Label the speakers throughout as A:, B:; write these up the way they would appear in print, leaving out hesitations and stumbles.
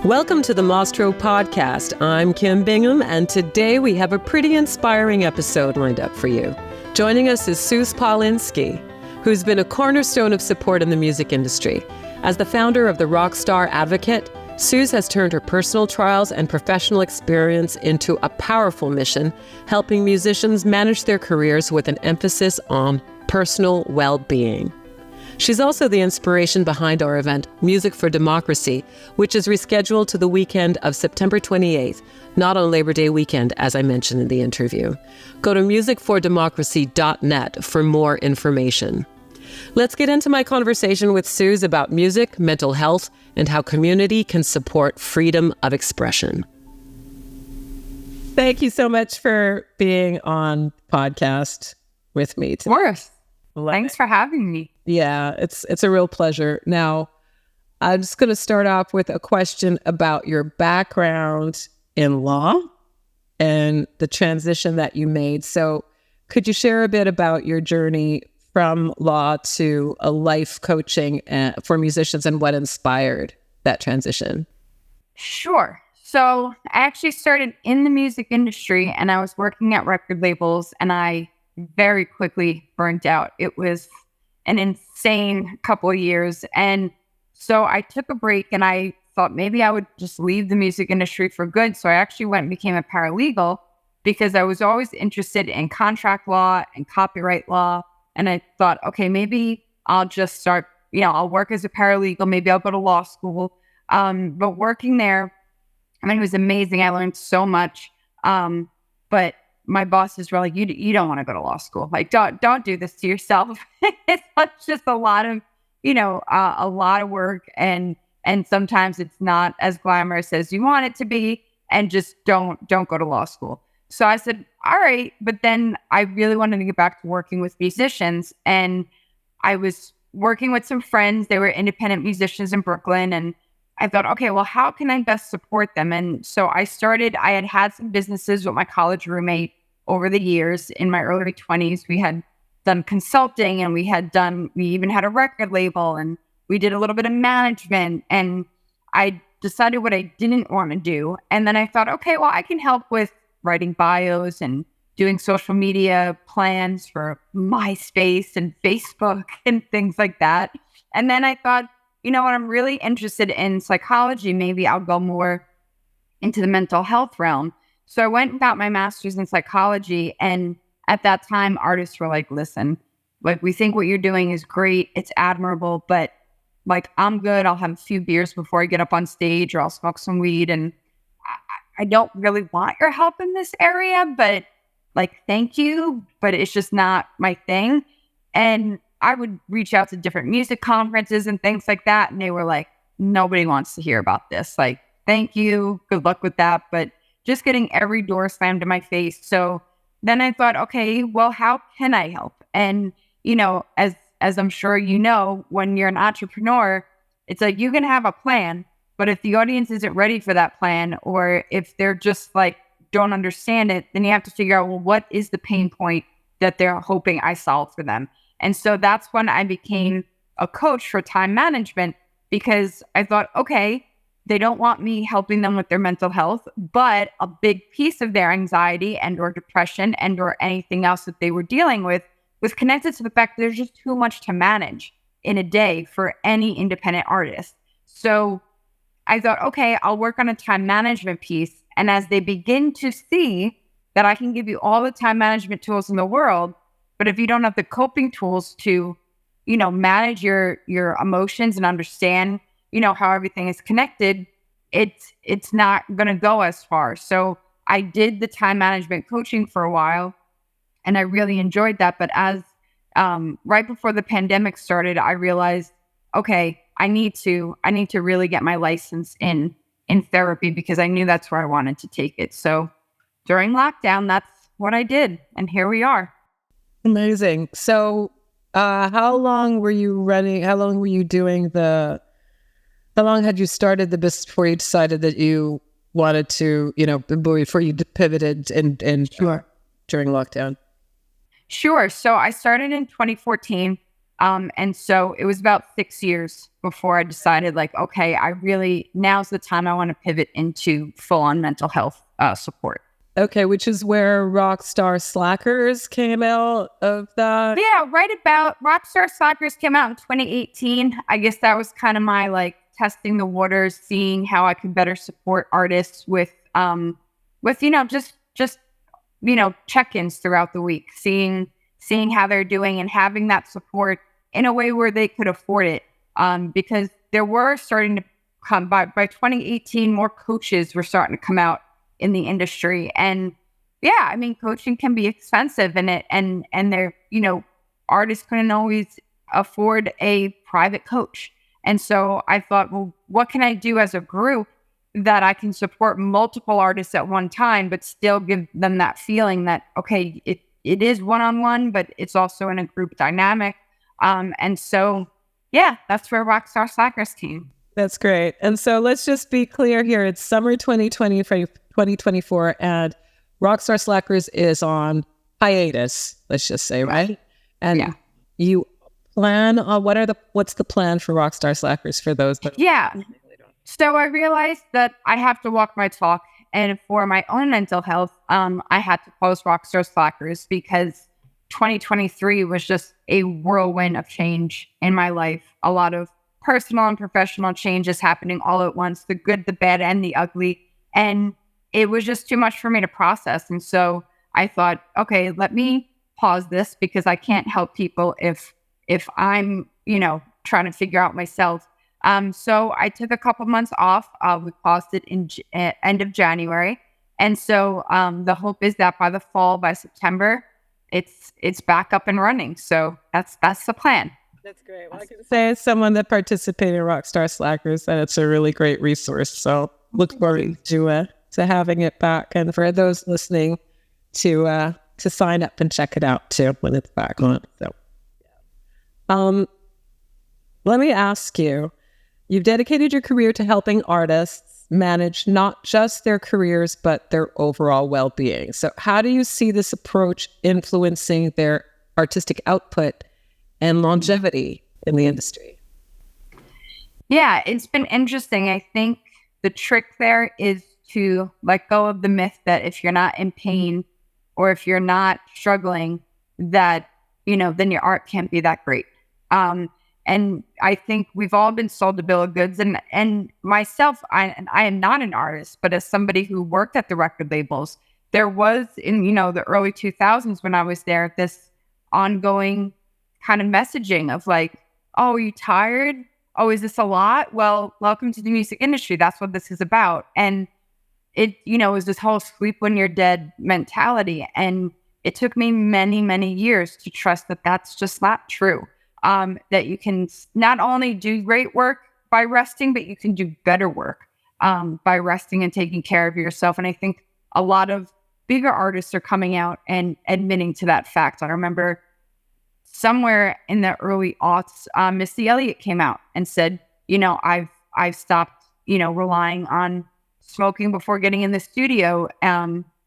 A: Welcome to the Mostro Podcast. I'm Kim Bingham, and today we have a pretty inspiring episode lined up for you. Joining us is Suz Paulinski, who's been a cornerstone of support in the music industry. As the founder of the Rockstar Advocate, Suz has turned her personal trials and professional experience into a powerful mission, helping musicians manage their careers with an emphasis on personal well-being. She's also the inspiration behind our event, Music for Democracy, which is rescheduled to the weekend of September 28th, not on Labor Day weekend, as I mentioned in the interview. Go to musicfordemocracy.net for more information. Let's get into my conversation with Suz about music, mental health, and how community can support freedom of expression. Thank you so much for being on podcast with me today.
B: Of course. Thanks for having me.
A: Yeah, it's a real pleasure. Now, I'm just going to start off with a question about your background in law and the transition that you made. So could you share a bit about your journey from law to a life coaching for musicians and what inspired that transition?
B: Sure. So I actually started in the music industry and I was working at record labels and I very quickly burnt out. It was an insane couple of years. And so I took a break and I thought maybe I would just leave the music industry for good. So I actually went and became a paralegal because I was always interested in contract law and copyright law. And I thought, okay, maybe I'll just start, I'll work as a paralegal. Maybe I'll go to law school. But working there, it was amazing. I learned so much. But my bosses were like, you don't want to go to law school. Like, don't do this to yourself. It's just a lot of, a lot of work. And sometimes it's not as glamorous as you want it to be. And just don't go to law school. So I said, all right. But then I really wanted to get back to working with musicians. And I was working with some friends. They were independent musicians in Brooklyn. And I thought, okay, well, how can I best support them? And so I had some businesses with my college roommate over the years. In my early 20s, we had done consulting and we even had a record label and we did a little bit of management. And I decided what I didn't want to do. And then I thought, okay, well, I can help with writing bios and doing social media plans for MySpace and Facebook and things like that. And then I thought, you know what, I'm really interested in psychology. Maybe I'll go more into the mental health realm. So I went and got my master's in psychology. And at that time, artists were like, listen, like, we think what you're doing is great. It's admirable. But like, I'm good. I'll have a few beers before I get up on stage or I'll smoke some weed. And I don't really want your help in this area, but like, thank you. But it's just not my thing. And I would reach out to different music conferences and things like that. And they were like, nobody wants to hear about this. Like, thank you. Good luck with that. But just getting every door slammed in my face. So then I thought, okay, well, how can I help? And, as I'm sure when you're an entrepreneur, it's like you can have a plan, but if the audience isn't ready for that plan, or if they're just like, don't understand it, then you have to figure out, well, what is the pain point that they're hoping I solve for them? And so that's when I became a coach for time management, because I thought, okay, they don't want me helping them with their mental health, but a big piece of their anxiety and or depression and or anything else that they were dealing with was connected to the fact that there's just too much to manage in a day for any independent artist. So I thought, okay, I'll work on a time management piece. And as they begin to see that I can give you all the time management tools in the world, but if you don't have the coping tools to, manage your emotions and understand, how everything is connected, it's not going to go as far. So I did the time management coaching for a while and I really enjoyed that. But as right before the pandemic started, I realized, okay, I need to really get my license in therapy because I knew that's where I wanted to take it. So during lockdown, that's what I did. And here we are.
A: Amazing. So how long were you running? How long were you doing how long had you started the business before you decided that you wanted to, before you pivoted and
B: Sure.
A: during lockdown?
B: Sure. So I started in 2014 And so it was about 6 years before I decided like, okay, now's the time I want to pivot into full on mental health support.
A: Okay, which is where Rockstar Slackers came out of that.
B: Yeah, right about Rockstar Slackers came out in 2018. I guess that was kind of my like testing the waters, seeing how I could better support artists with just check-ins throughout the week, seeing how they're doing and having that support in a way where they could afford it. Because there were starting to come by 2018, more coaches were starting to come out in the industry. And yeah, I mean, coaching can be expensive and they're, artists couldn't always afford a private coach. And so I thought, well, what can I do as a group that I can support multiple artists at one time, but still give them that feeling that, okay, it is one-on-one, but it's also in a group dynamic. And so, yeah, that's where Rockstar Slackers came.
A: That's great. And so let's just be clear here. It's summer 2024, and Rockstar Slackers is on hiatus, let's just say, right? And you plan on what's the plan for Rockstar Slackers for those that
B: So I realized that I have to walk my talk, and for my own mental health, I had to close Rockstar Slackers because 2023 was just a whirlwind of change in my life. A lot of personal and professional changes happening all at once, the good, the bad, and the ugly. And it was just too much for me to process. And so I thought, okay, let me pause this because I can't help people if I'm, trying to figure out myself. So I took a couple months off. We paused it in end of January. And so the hope is that by the fall, by September, it's back up and running. So that's the plan.
A: That's great. Well, I can say as someone that participated in Rockstar Slackers that it's a really great resource. So look forward to having it back, and for those listening to sign up and check it out too when it's back on. So, let me ask you: you've dedicated your career to helping artists manage not just their careers but their overall well-being. So, how do you see this approach influencing their artistic output and longevity in the industry?
B: Yeah, it's been interesting. I think the trick there is to let go of the myth that if you're not in pain or if you're not struggling, that, then your art can't be that great. And I think we've all been sold a bill of goods, and myself, I am not an artist, but as somebody who worked at the record labels, there was in, the early 2000s when I was there, this ongoing kind of messaging of like, oh, are you tired? Oh, is this a lot? Well, welcome to the music industry. That's what this is about. And it, is this whole sleep when you're dead mentality. And it took me many, many years to trust that that's just not true. That you can not only do great work by resting, but you can do better work by resting and taking care of yourself. And I think a lot of bigger artists are coming out and admitting to that fact. I remember somewhere in the early aughts, Missy Elliott came out and said, I've stopped, relying on smoking before getting in the studio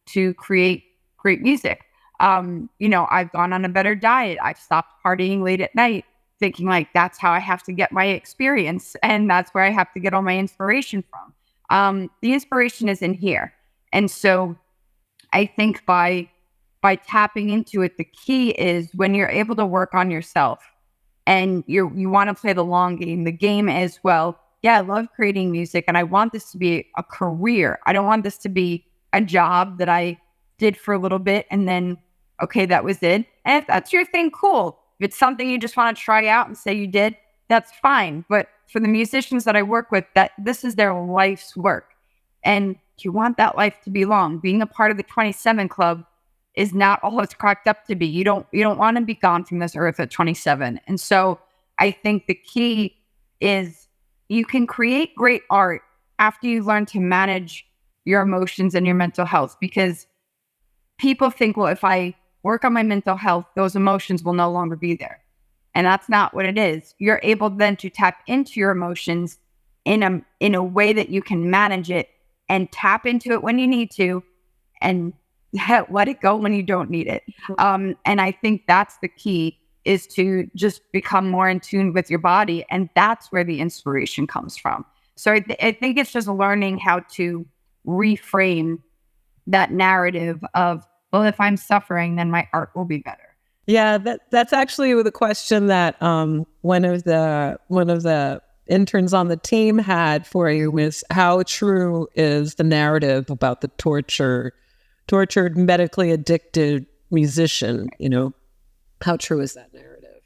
B: to create great music. I've gone on a better diet. I've stopped partying late at night, thinking like that's how I have to get my experience. And that's where I have to get all my inspiration from. The inspiration is in here. And so I think by tapping into it, the key is when you're able to work on yourself and you want to play the long game. The game is, well, yeah, I love creating music and I want this to be a career. I don't want this to be a job that I did for a little bit and then, okay, that was it. And if that's your thing, cool. If it's something you just want to try out and say you did, that's fine. But for the musicians that I work with, that this is their life's work. And you want that life to be long. Being a part of the 27 Club is not all it's cracked up to be. You don't want to be gone from this earth at 27. And so I think the key is you can create great art after you learn to manage your emotions and your mental health, because people think, well, if I work on my mental health, those emotions will no longer be there. And that's not what it is. You're able then to tap into your emotions in a way that you can manage it and tap into it when you need to and let it go when you don't need it. And I think that's the key, is to just become more in tune with your body. And that's where the inspiration comes from. So I think it's just learning how to reframe that narrative of, well, if I'm suffering, then my art will be better.
A: Yeah, that's actually the question that one of the interns on the team had for you was, how true is the narrative about the tortured, medically addicted musician? How true is that narrative?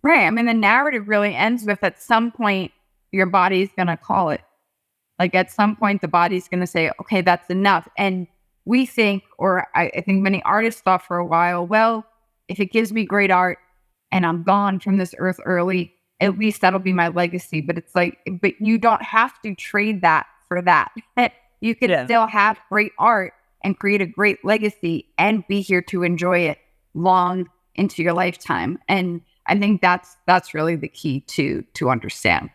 B: Right. I mean, the narrative really ends with, at some point, your body's going to call it. Like, at some point, the body's going to say, okay, that's enough. And we think, or I think many artists thought for a while, well, if it gives me great art and I'm gone from this earth early, at least that'll be my legacy. But it's like, but you don't have to trade that for that. You can still have great art and create a great legacy and be here to enjoy it long into your lifetime. And I think that's really the key to understand.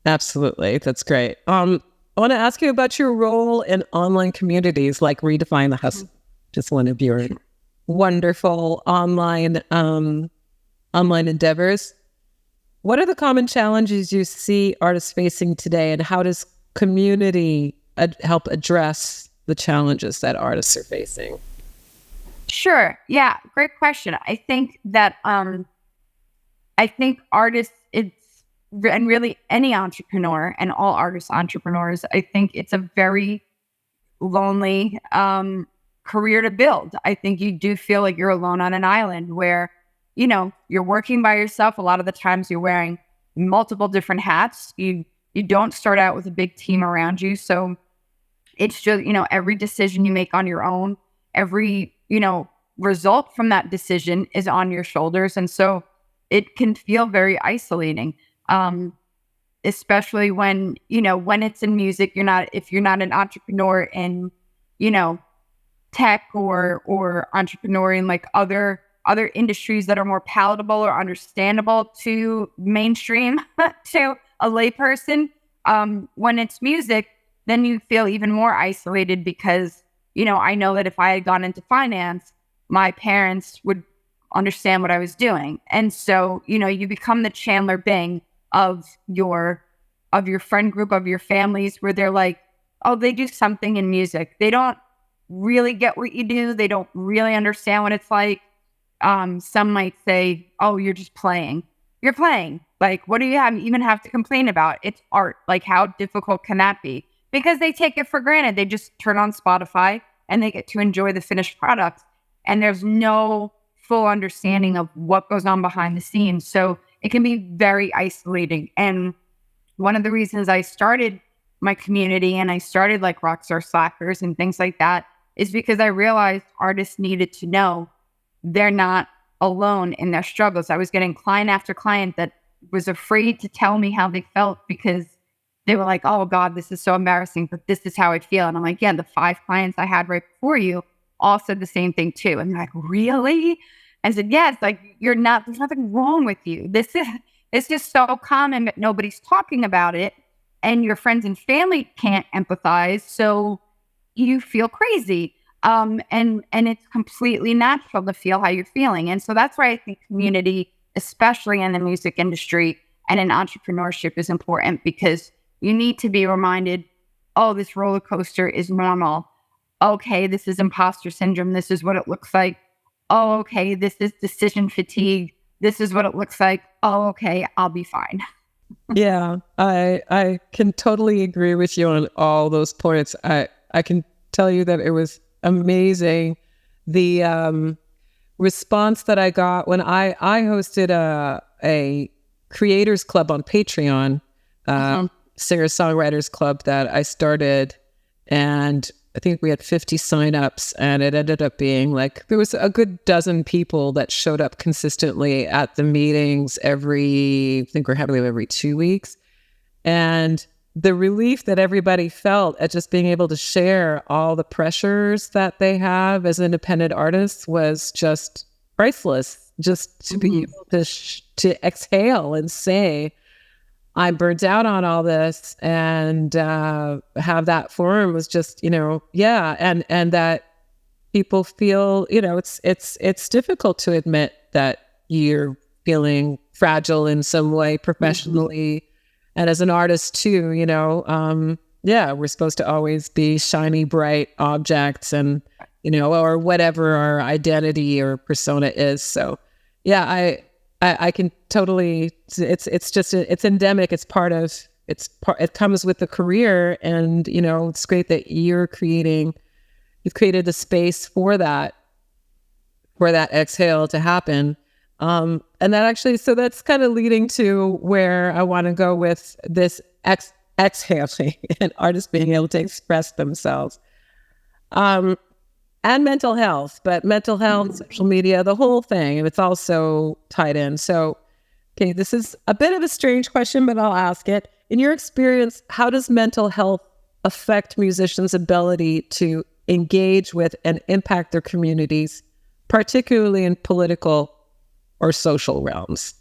A: Absolutely. That's great. I want to ask you about your role in online communities like Redefine the Hustle, just one of your wonderful online endeavors. What are the common challenges you see artists facing today, and how does community help address the challenges that artists are facing?
B: Sure. Yeah. Great question. I think that artists, and really any entrepreneur, and all artists, entrepreneurs, I think it's a very lonely career to build. I think you do feel like you're alone on an island where, you're working by yourself. A lot of the times you're wearing multiple different hats. You don't start out with a big team around you. So it's just, every decision you make on your own, every, result from that decision is on your shoulders. And so it can feel very isolating. Especially when it's in music, if you're not an entrepreneur in, tech or entrepreneur in like other industries that are more palatable or understandable to mainstream, to a layperson. When it's music, then you feel even more isolated because, I know that if I had gone into finance, my parents would understand what I was doing. And so, you become the Chandler Bing of your friend group, of your families, where they're like, oh, they do something in music. They don't really get what you do. They don't really understand what it's like. Some might say, oh, you're just playing. You're playing. Like, what do you even have to complain about? It's art. Like, how difficult can that be? Because they take it for granted. They just turn on Spotify and they get to enjoy the finished product. And there's no full understanding of what goes on behind the scenes. So it can be very isolating. And one of the reasons I started my community and I started like Rockstar Slackers and things like that is because I realized artists needed to know they're not alone in their struggles. I was getting client after client that was afraid to tell me how they felt because they were like, oh God, this is so embarrassing, but this is how I feel. And I'm like, yeah, the 5 clients I had right before you all said the same thing too. And they're like, really? I said, yes, like there's nothing wrong with you. It's just so common that nobody's talking about it and your friends and family can't empathize. So you feel crazy. And it's completely natural to feel how you're feeling. And so that's why I think community, especially in the music industry and in entrepreneurship, is important, because you need to be reminded, oh, this roller coaster is normal. Okay, this is imposter syndrome. This is what it looks like. Oh, okay, this is decision fatigue. This is what it looks like. Oh, okay, I'll be fine.
A: Yeah, I can totally agree with you on all those points. I can tell you that it was amazing, the response that I got when I hosted a creators club on Patreon, singer-songwriters club that I started, and I think we had 50 signups, and it ended up being like, there was a good dozen people that showed up consistently at the meetings I think we're having them every 2 weeks. And the relief that everybody felt at just being able to share all the pressures that they have as independent artists was just priceless. Just to be able to exhale and say, I burnt out on all this, and have that forum was just, yeah. And that people feel, it's difficult to admit that you're feeling fragile in some way professionally. And as an artist too, we're supposed to always be shiny, bright objects and, or whatever our identity or persona is. So yeah, I can totally, it's endemic. It comes with the career, and, it's great that you've created the space for that exhale to happen. And that actually, so that's kind of leading to where I want to go with this exhaling and artists being able to express themselves. And mental health, but mental health, social media, the whole thing, and it's also tied in. So, okay, this is a bit of a strange question, but I'll ask it. In your experience, how does mental health affect musicians' ability to engage with and impact their communities, particularly in political or social realms?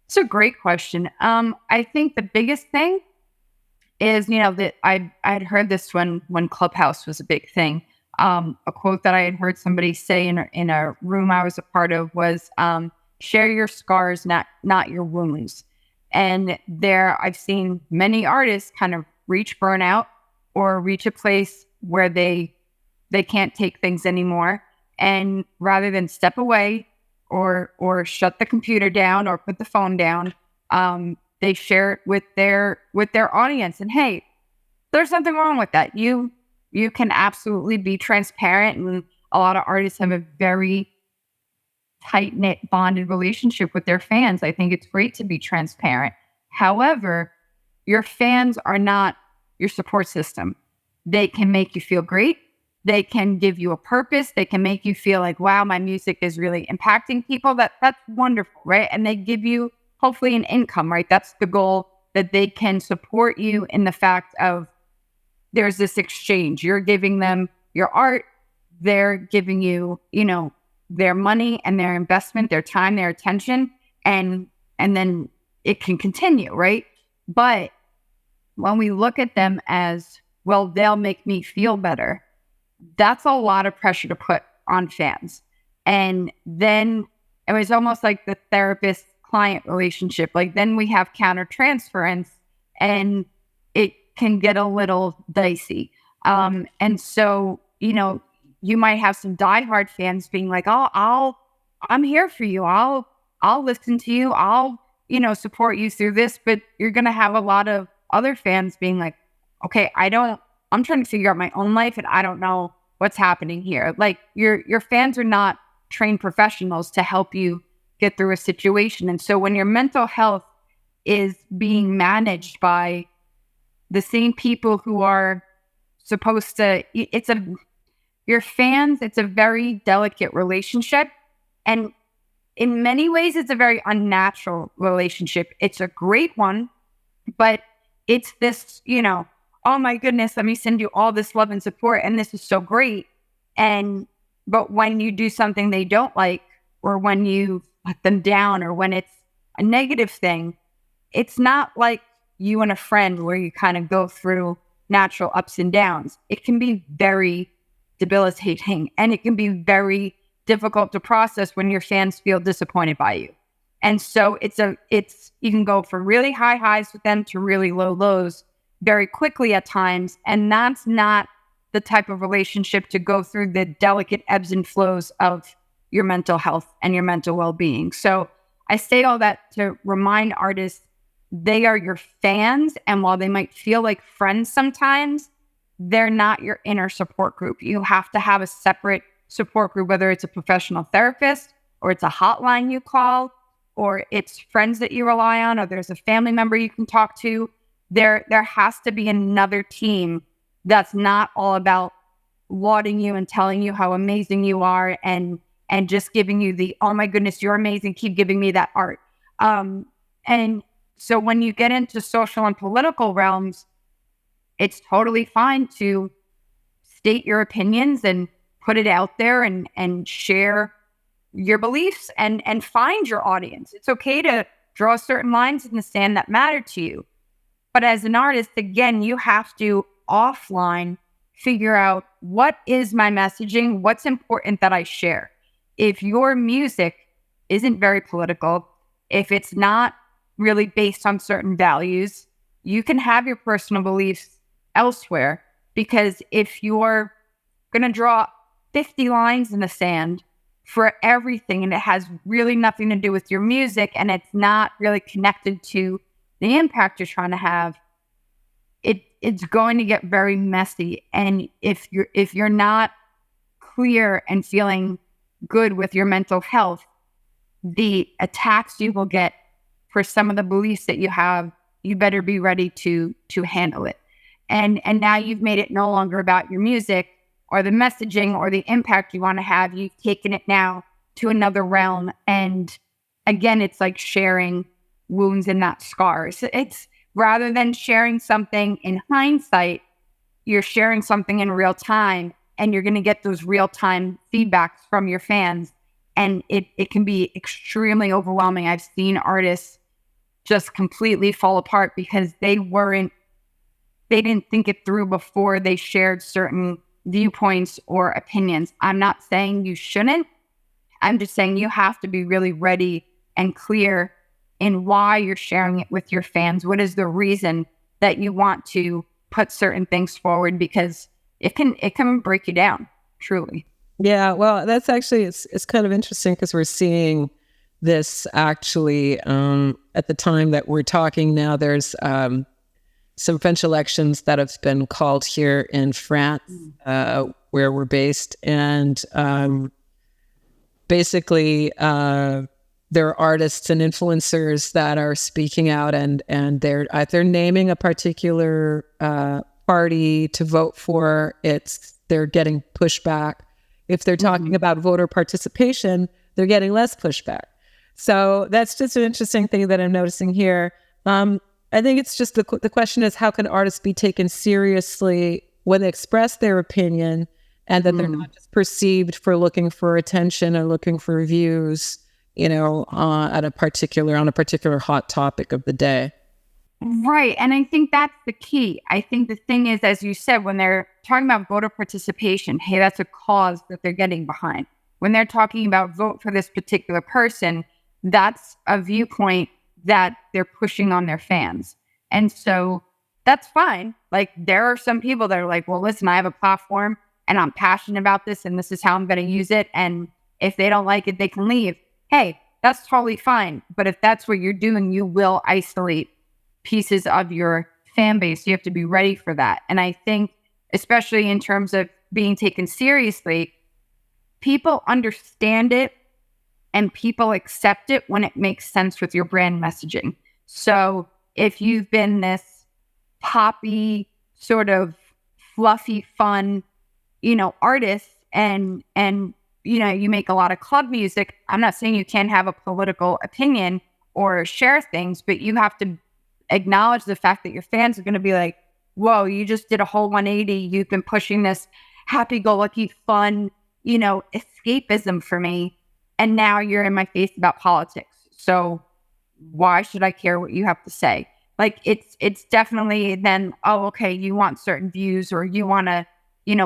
B: It's a great question. I think the biggest thing is, that I'd heard this when Clubhouse was a big thing. A quote that I had heard somebody say in a room I was a part of was, share your scars, not your wounds. And there I've seen many artists kind of reach burnout or reach a place where they can't take things anymore. And rather than step away or shut the computer down or put the phone down, they share it with their audience. And hey, there's nothing wrong with that. You can absolutely be transparent, and a lot of artists have a very tight-knit, bonded relationship with their fans. I think it's great to be transparent. However, your fans are not your support system. They can make you feel great. They can give you a purpose. They can make you feel like, wow, my music is really impacting people. That's wonderful, right? And they give you hopefully an income, right? That's the goal, that they can support you in the fact of there's this exchange. You're giving them your art. They're giving you, their money and their investment, their time, their attention, and then it can continue, right? But when we look at them as, well, they'll make me feel better, that's a lot of pressure to put on fans. And then it was almost like the therapist-client relationship. Like then we have countertransference, and it can get a little dicey. And so, you might have some diehard fans being like, "Oh, I'm here for you. I'll listen to you. I'll, support you through this." But you're going to have a lot of other fans being like, "Okay, I'm trying to figure out my own life, and I don't know what's happening here." Like your fans are not trained professionals to help you get through a situation. And so when your mental health is being managed by the same people who are supposed to, your fans, it's a very delicate relationship. And in many ways, it's a very unnatural relationship. It's a great one, but it's this, oh my goodness, let me send you all this love and support, and this is so great. But when you do something they don't like, or when you let them down, or when it's a negative thing, it's not like you and a friend where you kind of go through natural ups and downs. It can be very debilitating, and it can be very difficult to process when your fans feel disappointed by you. And so you can go from really high highs with them to really low lows very quickly at times. And that's not the type of relationship to go through the delicate ebbs and flows of your mental health and your mental well-being. So I say all that to remind artists they are your fans. And while they might feel like friends sometimes, they're not your inner support group. You have to have a separate support group, whether it's a professional therapist, or it's a hotline you call, or it's friends that you rely on, or there's a family member you can talk to. There has to be another team that's not all about lauding you and telling you how amazing you are and just giving you the, oh my goodness, you're amazing, keep giving me that art. And so when you get into social and political realms, it's totally fine to state your opinions and put it out there and share your beliefs and find your audience. It's okay to draw certain lines in the sand that matter to you. But as an artist, again, you have to offline figure out, what is my messaging? What's important that I share? If your music isn't very political, if it's not really based on certain values, you can have your personal beliefs elsewhere. Because if you're going to draw 50 lines in the sand for everything and it has really nothing to do with your music and it's not really connected to the impact you're trying to have, it's going to get very messy. And if you're not clear and feeling good with your mental health, the attacks you will get for some of the beliefs that you have, you better be ready to handle it. And now you've made it no longer about your music or the messaging or the impact you want to have. You've taken it now to another realm. And again, it's like sharing wounds and not scars. It's rather than sharing something in hindsight, you're sharing something in real time, and you're going to get those real time feedbacks from your fans. And it can be extremely overwhelming. I've seen artists just completely fall apart because they didn't think it through before they shared certain viewpoints or opinions. I'm not saying you shouldn't. I'm just saying you have to be really ready and clear in why you're sharing it with your fans. What is the reason that you want to put certain things forward? Because it can break you down, truly.
A: Yeah, well, that's actually, it's kind of interesting because we're seeing this actually at the time that we're talking now. There's some French elections that have been called here in France, where we're based. And basically, there are artists and influencers that are speaking out, and they're naming a particular party to vote for. They're getting pushback. If they're talking about voter participation, they're getting less pushback. So that's just an interesting thing that I'm noticing here. I think it's just the question is, how can artists be taken seriously when they express their opinion, and that they're not just perceived for looking for attention or looking for views, on a particular hot topic of the day.
B: Right. And I think that's the key. I think the thing is, as you said, when they're talking about voter participation, hey, that's a cause that they're getting behind. When they're talking about vote for this particular person, that's a viewpoint that they're pushing on their fans. And so that's fine. Like, there are some people that are like, well, listen, I have a platform and I'm passionate about this and this is how I'm going to use it. And if they don't like it, they can leave. Hey, that's totally fine. But if that's what you're doing, you will isolate pieces of your fan base. You have to be ready for that. And I think, especially in terms of being taken seriously, people understand it and people accept it when it makes sense with your brand messaging. So if you've been this poppy, sort of fluffy, fun, artist, and you make a lot of club music, I'm not saying you can't have a political opinion or share things, but you have to acknowledge the fact that your fans are going to be like, whoa, you just did a whole 180. You've been pushing this happy-go-lucky, fun, escapism for me. And now you're in my face about politics. So why should I care what you have to say? Like, it's definitely then, oh, okay, you want certain views or you want to,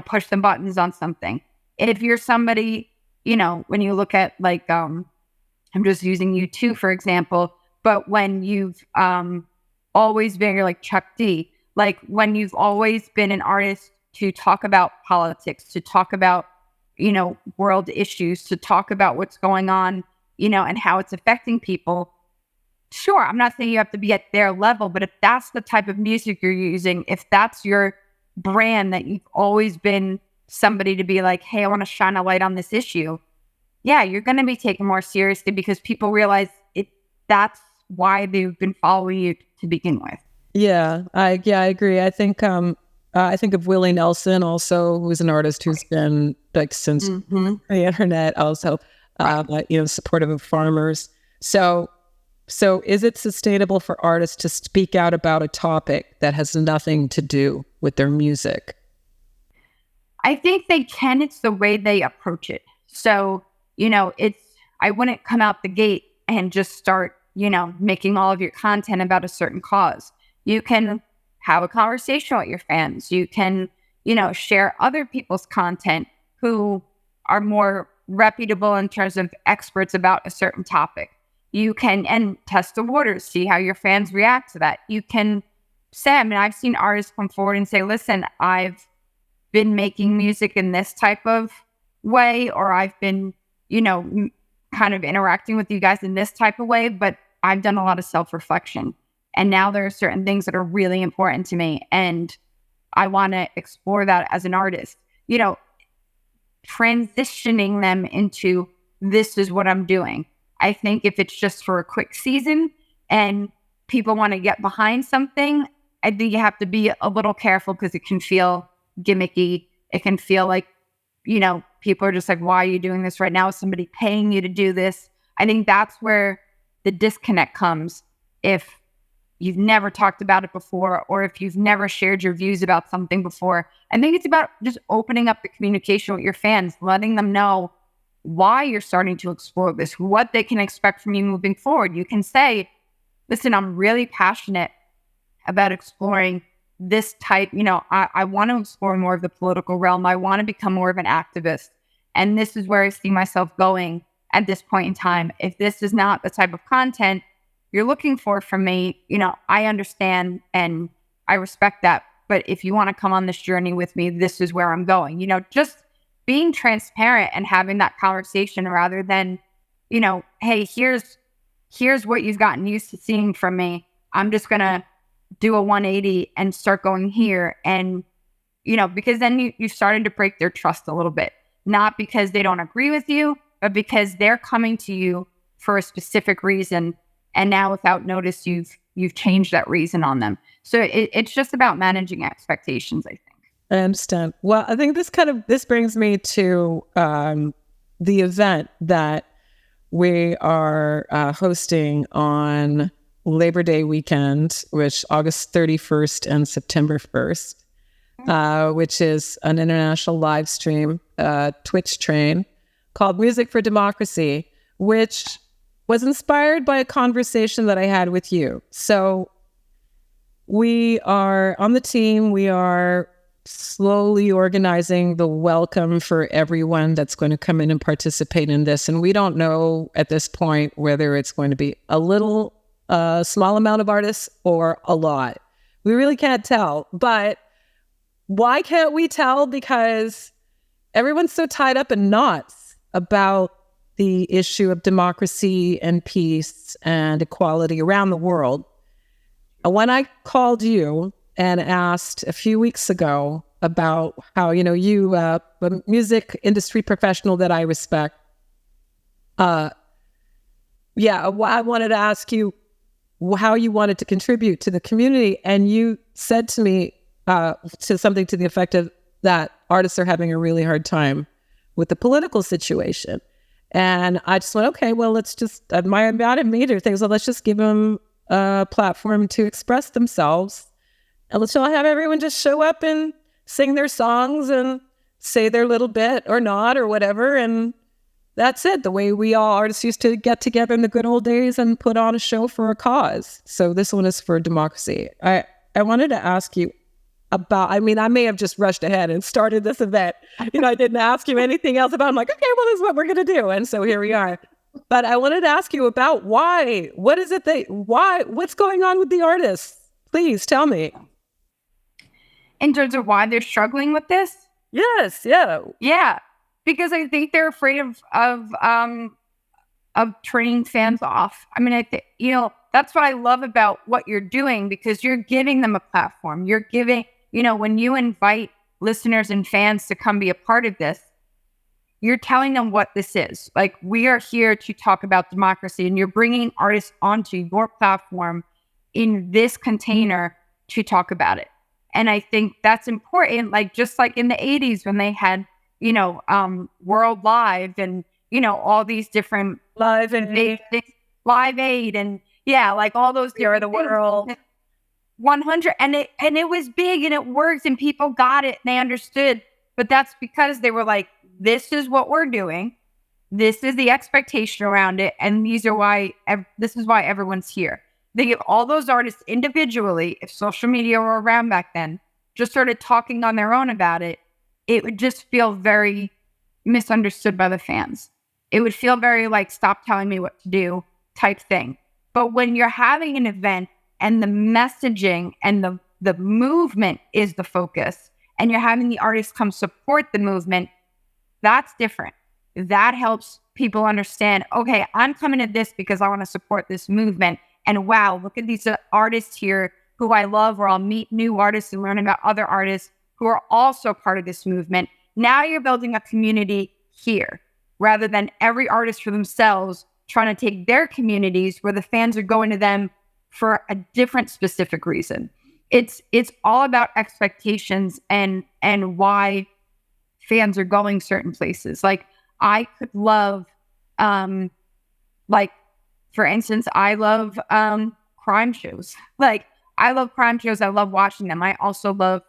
B: push some buttons on something. If you're somebody, when you look at like, I'm just using U2, for example, but when you've always been, you're like Chuck D, like when you've always been an artist to talk about politics, to talk about, world issues, to talk about what's going on, and how it's affecting people. Sure, I'm not saying you have to be at their level, but if that's the type of music you're using, if that's your brand, that you've always been somebody to be like, hey, I want to shine a light on this issue. Yeah, you're going to be taken more seriously because people realize that's why they've been following you to begin with.
A: Yeah, I agree. I think of Willie Nelson also, who's an artist who's been like since the internet, also supportive of farmers. So is it sustainable for artists to speak out about a topic that has nothing to do with their music?
B: I think they can. It's the way they approach it. So, I wouldn't come out the gate and just start, making all of your content about a certain cause. You can have a conversation with your fans. You can, share other people's content who are more reputable in terms of experts about a certain topic. You can, and test the waters, see how your fans react to that. You can say, I mean, I've seen artists come forward and say, listen, I've been making music in this type of way, or I've been, kind of interacting with you guys in this type of way, but I've done a lot of self-reflection. And now there are certain things that are really important to me. And I want to explore that as an artist, transitioning them into, this is what I'm doing. I think if it's just for a quick season and people want to get behind something, I think you have to be a little careful, because it can feel gimmicky. It can feel like, people are just like, why are you doing this right now? Is somebody paying you to do this? I think that's where the disconnect comes. If you've never talked about it before, or if you've never shared your views about something before, I think it's about just opening up the communication with your fans, letting them know why you're starting to explore this, what they can expect from you moving forward. You can say, listen, I'm really passionate about exploring this type, I want to explore more of the political realm. I want to become more of an activist. And this is where I see myself going at this point in time. If this is not the type of content you're looking for from me, I understand and I respect that. But if you want to come on this journey with me, this is where I'm going. Just being transparent and having that conversation, rather than, hey, here's what you've gotten used to seeing from me. I'm just going to do a 180 and start going here. And, because then you started to break their trust a little bit, not because they don't agree with you, but because they're coming to you for a specific reason. And now without notice, you've changed that reason on them. So it's just about managing expectations, I think.
A: I understand. Well, I think this brings me to the event that we are hosting on Labor Day weekend, which August 31st and September 1st, which is an international live stream Twitch train called Music for Democracy, which was inspired by a conversation that I had with you. So we are on the team. We are slowly organizing the welcome for everyone that's going to come in and participate in this. And we don't know at this point whether it's going to be a small amount of artists or a lot. We really can't tell. But why can't we tell? Because everyone's so tied up in knots about the issue of democracy and peace and equality around the world. When I called you and asked a few weeks ago about how, you, a music industry professional that I respect, I wanted to ask you how you wanted to contribute to the community. And you said to me to something to the effect of that artists are having a really hard time with the political situation. And I just went, okay, well, let's just, my major things, well, let's just give them a platform to express themselves. And let's not have everyone just show up and sing their songs and say their little bit or not or whatever. And that's it. The way we all artists used to get together in the good old days and put on a show for a cause. So this one is for democracy. I wanted to ask you about, I may have just rushed ahead and started this event. I didn't ask you anything else about it. I'm like, okay, well, this is what we're going to do. And so here we are. But I wanted to ask you about why. What is it what's going on with the artists? Please tell me.
B: In terms of why they're struggling with this?
A: Yes, yeah.
B: Yeah, because I think they're afraid of turning fans off. I think, that's what I love about what you're doing, because you're giving them a platform. You're giving, when you invite listeners and fans to come be a part of this, you're telling them what this is. Like, we are here to talk about democracy, and you're bringing artists onto your platform in this container to talk about it. And I think that's important, just like in the 80s when they had, World Live and, all these different Live Aid and all those
A: You're the World
B: 100. And it was big and it worked and people got it and they understood. But that's because they were like, this is what we're doing. This is the expectation around it. And this is why everyone's here. They give all those artists individually, if social media were around back then, just started talking on their own about it, it would just feel very, misunderstood by the fans. It would feel very like, stop telling me what to do type thing. But when you're having an event and the messaging and the movement is the focus, and you're having the artists come support the movement, that's different. That helps people understand, okay, I'm coming to this because I want to support this movement. And wow, look at these artists here who I love, or I'll meet new artists and learn about other artists who are also part of this movement. Now you're building a community here, rather than every artist for themselves trying to take their communities where the fans are going to them for a different specific reason. It's all about expectations and why fans are going certain places. Like, I could love, like, for instance, I love crime shows. Like, I love crime shows. I love watching them. I also love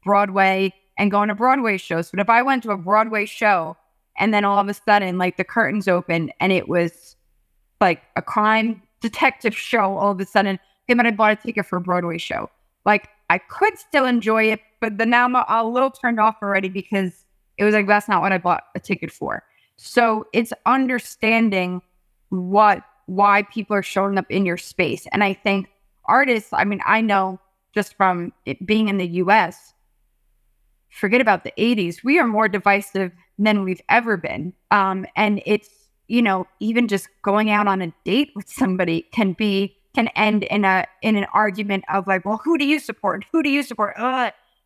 B: Broadway and going to Broadway shows. But if I went to a Broadway show and then all of a sudden, like, the curtains open and it was like a crime detective show all of a sudden, okay, but I bought a ticket for a Broadway show. Like, I could still enjoy it, but then now I'm a little turned off already because it was like, that's not what I bought a ticket for. So it's understanding why people are showing up in your space. And I think artists, I mean, I know just from it being in the US, forget about the 80s, we are more divisive than we've ever been. And it's, you know, even just going out on a date with somebody can end in an argument of like, well, who do you support? Who do you support?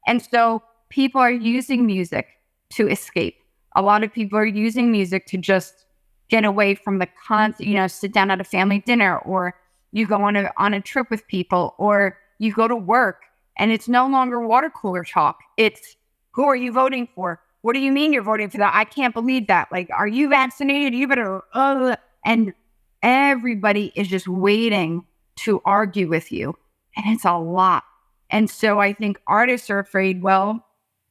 B: And so people are using music to escape. A lot of people are using music to just get away from the constant, you know, sit down at a family dinner, or you go on a trip with people, or you go to work and it's no longer water cooler talk. It's, who are you voting for? What do you mean you're voting for that? I can't believe that. Like, are you vaccinated? You better, and everybody is just waiting to argue with you. And it's a lot. And so I think artists are afraid, well,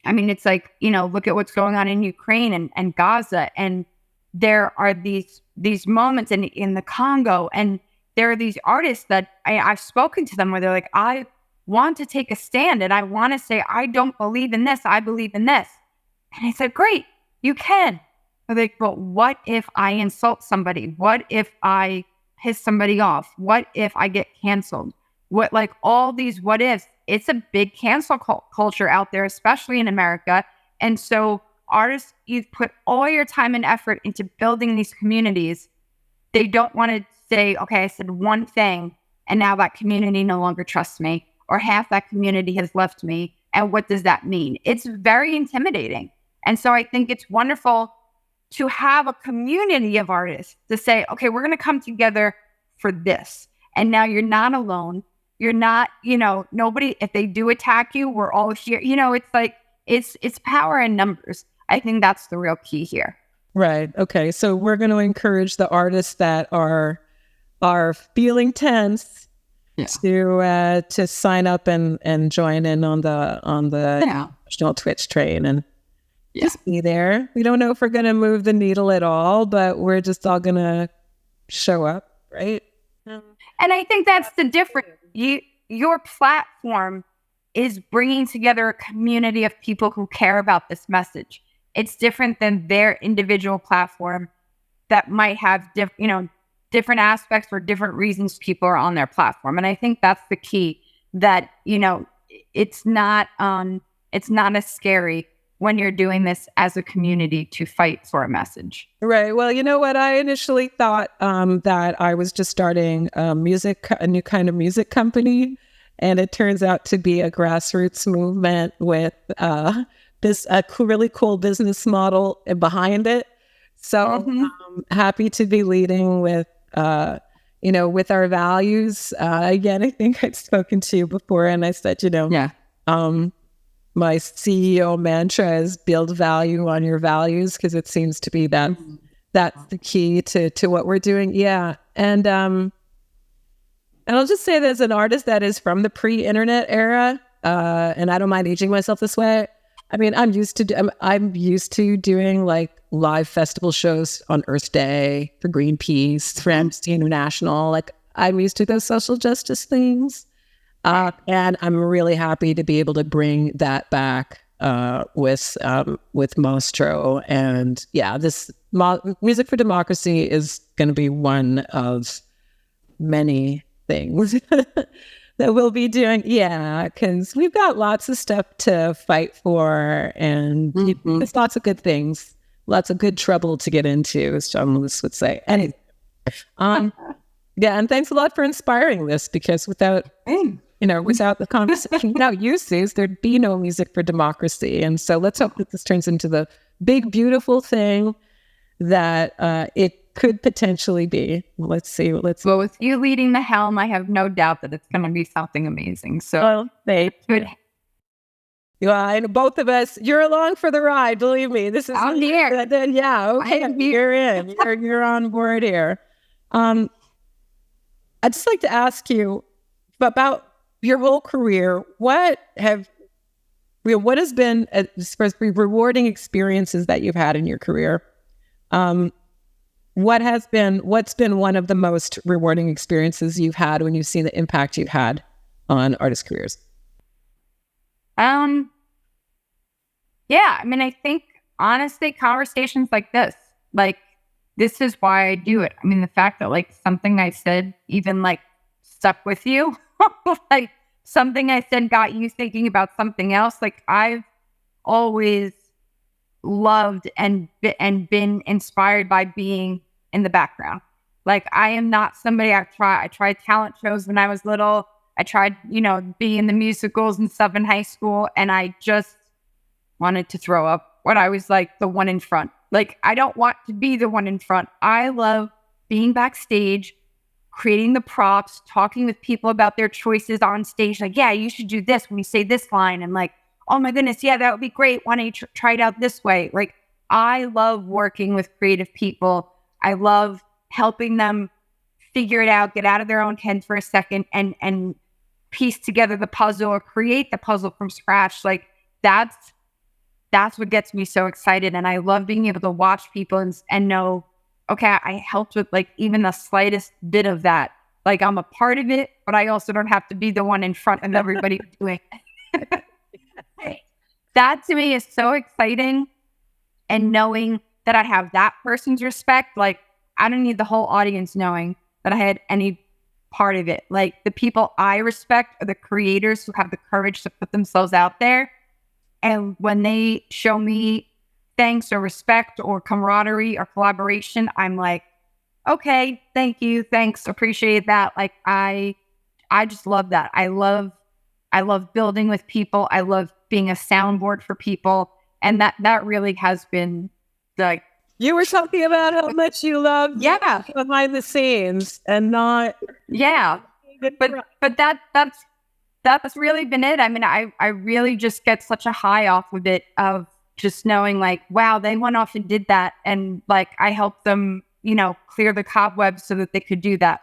B: I mean, it's like, you know, look at what's going on in Ukraine and Gaza. And there are these moments in the Congo. And there are these artists that I've spoken to them where they're like, I want to take a stand and I want to say, I don't believe in this. I believe in this. And I said, great, you can. They're like, but what if I insult somebody? What if I piss somebody off? What if I get canceled? What, like, all these what ifs. It's a big cancel culture out there, especially in America. And so artists, you've put all your time and effort into building these communities. They don't want to say, okay, I said one thing and now that community no longer trusts me, or half that community has left me. And what does that mean? It's very intimidating. And so I think it's wonderful to have a community of artists to say, okay, we're going to come together for this. And now you're not alone. You're not, you know, nobody, if they do attack you, we're all here. You know, it's like, it's power in numbers. I think that's the real key here.
A: Right. Okay. So we're going to encourage the artists that are feeling tense to sign up and join in on the national Twitch train and just be there. We don't know if we're going to move the needle at all, but we're just all going to show up, right?
B: And I think that's the difference. Your platform is bringing together a community of people who care about this message. It's different than their individual platform that might have different aspects or different reasons people are on their platform. And I think that's the key, that, you know, it's not as scary when you're doing this as a community to fight for a message.
A: Right. Well, you know what? I initially thought that I was just starting a new kind of music company. And it turns out to be a grassroots movement with a really cool business model behind it. So I'm happy to be leading with, with our values. Again, I think I'd spoken to you before and I said, my CEO mantra is build value on your values, because it seems to be that's the key to what we're doing. Yeah. And I'll just say that as an artist that is from the pre-internet era, and I don't mind aging myself this way. I mean, I'm used to doing like live festival shows on Earth Day for Greenpeace, for Amnesty International. Like, I'm used to those social justice things. And I'm really happy to be able to bring that back with Mostro, and yeah, this Music for Democracy is going to be one of many things that we'll be doing. Yeah, because we've got lots of stuff to fight for, and there's lots of good things, lots of good trouble to get into, as John Lewis would say. Anyway, yeah, and thanks a lot for inspiring this, because without the conversation without uses, there'd be no Music for Democracy. And so let's hope that this turns into the big, beautiful thing that it could potentially be. Let's see.
B: Well, with you leading the helm, I have no doubt that it's going to be something amazing. So,
A: good. Yeah, and both of us, you're along for the ride. Believe me, this is
B: I'm here.
A: Yeah, okay, you're in. You're on board here. I'd just like to ask you about your whole career. What has been, as far as rewarding experiences that you've had in your career? What's been one of the most rewarding experiences you've had when you've seen the impact you've had on artist careers?
B: Yeah, I mean, I think honestly, conversations like this is why I do it. I mean, the fact that something I said even stuck with you, something I said got you thinking about something else. I've always loved and been inspired by being in the background. I am not somebody. I tried talent shows when I was little. I tried, being in the musicals and stuff in high school, and I just wanted to throw up when I was the one in front. I don't want to be the one in front. I love being backstage, creating the props, talking with people about their choices on stage. Yeah, you should do this when you say this line. And oh my goodness, yeah, that would be great. Why don't you try it out this way? I love working with creative people. I love helping them figure it out, get out of their own head for a second and piece together the puzzle or create the puzzle from scratch. That's what gets me so excited. And I love being able to watch people and know, okay, I helped with even the slightest bit of that. I'm a part of it, but I also don't have to be the one in front of everybody doing it. That to me is so exciting. And knowing that I have that person's respect, I don't need the whole audience knowing that I had any part of it. The people I respect are the creators who have the courage to put themselves out there. And when they show me thanks or respect or camaraderie or collaboration, I'm okay, thank you, thanks, appreciate that. I just love that. I love building with people. I love being a soundboard for people. And that really has been
A: you were talking about how much you love behind the scenes and not
B: but that's really been it. I mean, I really just get such a high off of it, of just knowing wow, they went off and did that, and I helped them clear the cobwebs so that they could do that.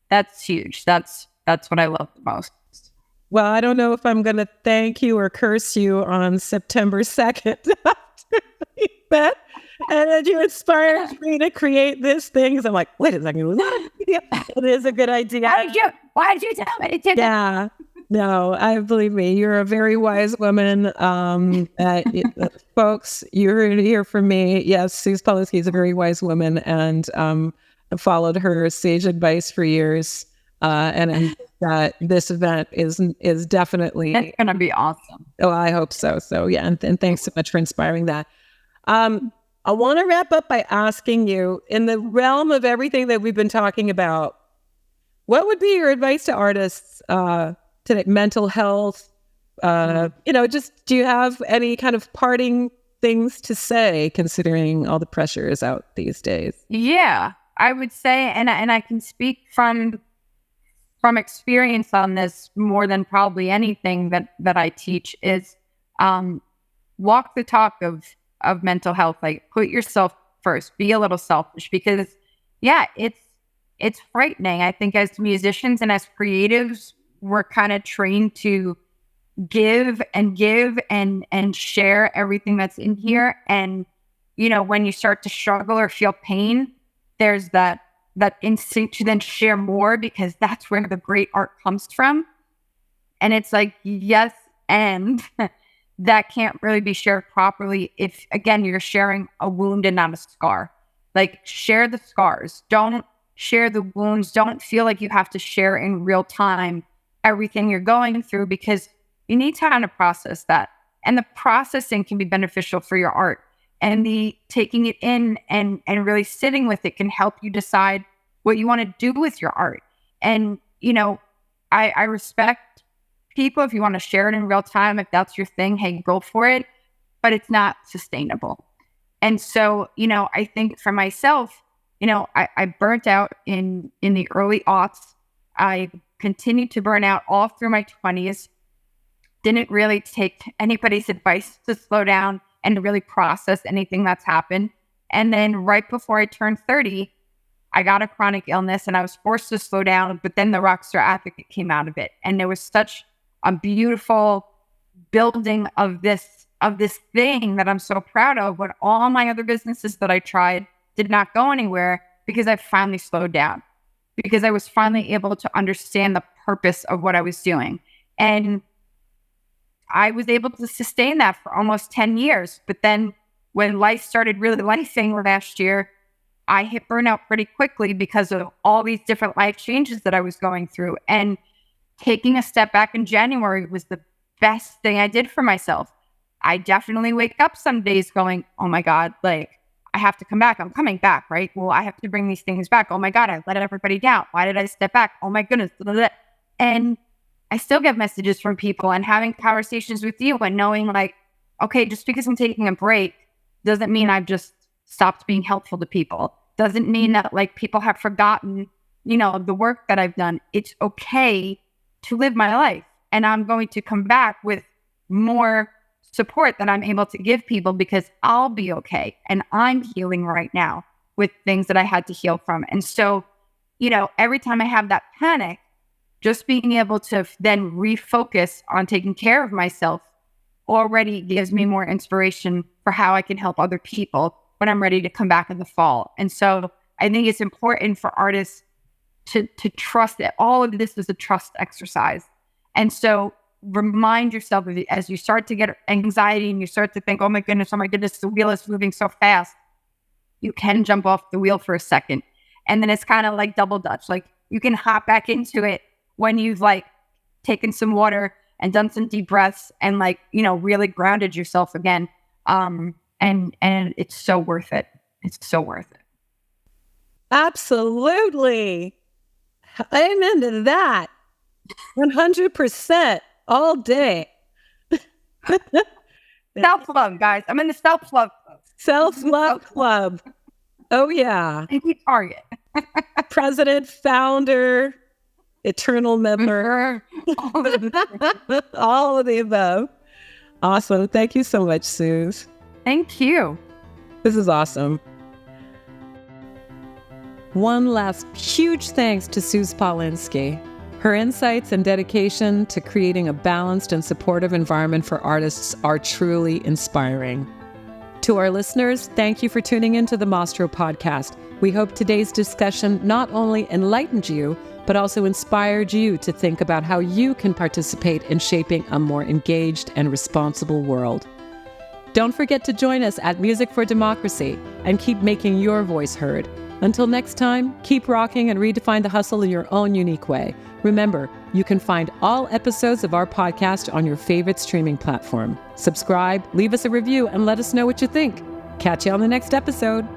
B: That's huge. That's what I love the most.
A: Well, I don't know if I'm going to thank you or curse you on September 2nd after that. And then you inspired me to create this thing. Because I'm wait a second. It is a good idea.
B: Why did you tell me to do that?
A: Yeah. No, I believe me. You're a very wise woman. Folks, you heard it here from me. Yes, Suz Paulinski is a very wise woman. And I followed her sage advice for years. And that this event is definitely...
B: It's going to be awesome.
A: Oh, I hope so. So yeah, and thanks so much for inspiring that. I want to wrap up by asking you, in the realm of everything that we've been talking about, what would be your advice to artists today? Mental health, just do you have any kind of parting things to say, considering all the pressures out these days?
B: Yeah, I would say, and I can speak from experience on this more than probably anything that I teach, is walk the talk of mental health. Put yourself first, be a little selfish, because it's frightening. I think as musicians and as creatives, we're kind of trained to give and share everything that's in here. And, when you start to struggle or feel pain, there's that instinct to then share more, because that's where the great art comes from. And it's yes, and that can't really be shared properly if, again, you're sharing a wound and not a scar. Like, share the scars. Don't share the wounds. Don't feel like you have to share in real time everything you're going through, because you need time to process that. And the processing can be beneficial for your art. And the taking it in and really sitting with it can help you decide what you want to do with your art. And, I respect people. If you want to share it in real time, if that's your thing, hey, go for it. But it's not sustainable. And so, I think for myself, I burnt out in the early aughts. I continued to burn out all through my 20s. Didn't really take anybody's advice to slow down and really process anything that's happened. And then right before I turned 30, I got a chronic illness and I was forced to slow down, but then the Rockstar Advocate came out of it. And there was such a beautiful building of this thing that I'm so proud of, when all my other businesses that I tried did not go anywhere, because I finally slowed down, because I was finally able to understand the purpose of what I was doing. And I was able to sustain that for almost 10 years. But then when life started really lifing last year, I hit burnout pretty quickly because of all these different life changes that I was going through. And taking a step back in January was the best thing I did for myself. I definitely wake up some days going, oh my God, like, I have to come back. I'm coming back, right? Well, I have to bring these things back. Oh my God, I let everybody down. Why did I step back? Oh my goodness. And I still get messages from people, and having conversations with you and knowing, like, okay, just because I'm taking a break doesn't mean I've just stopped being helpful to people. Doesn't mean that, like, people have forgotten, the work that I've done. It's okay to live my life. And I'm going to come back with more support that I'm able to give people, because I'll be okay. And I'm healing right now with things that I had to heal from. And so, every time I have that panic, just being able to then refocus on taking care of myself already gives me more inspiration for how I can help other people when I'm ready to come back in the fall. And so I think it's important for artists to trust that all of this is a trust exercise. And so remind yourself of it as you start to get anxiety and you start to think, oh my goodness, the wheel is moving so fast. You can jump off the wheel for a second. And then it's kind of like double Dutch. Like, you can hop back into it when you've, like, taken some water and done some deep breaths and, like, really grounded yourself again. And it's so worth it. It's so worth it.
A: Absolutely. Amen to that. 100% all day.
B: Self-love, guys. I'm in the self-love club.
A: Self-love club. Oh, yeah.
B: Thank you, Target.
A: President, founder, eternal member. All of the above. Awesome. Thank you so much, Suz.
B: Thank you.
A: This is awesome. One last huge thanks to Suz Paulinski. Her insights and dedication to creating a balanced and supportive environment for artists are truly inspiring. To our listeners, thank you for tuning into the Mostro Podcast. We hope today's discussion not only enlightened you, but also inspired you to think about how you can participate in shaping a more engaged and responsible world. Don't forget to join us at Music for Democracy and keep making your voice heard. Until next time, keep rocking and redefine the hustle in your own unique way. Remember, you can find all episodes of our podcast on your favorite streaming platform. Subscribe, leave us a review, and let us know what you think. Catch you on the next episode.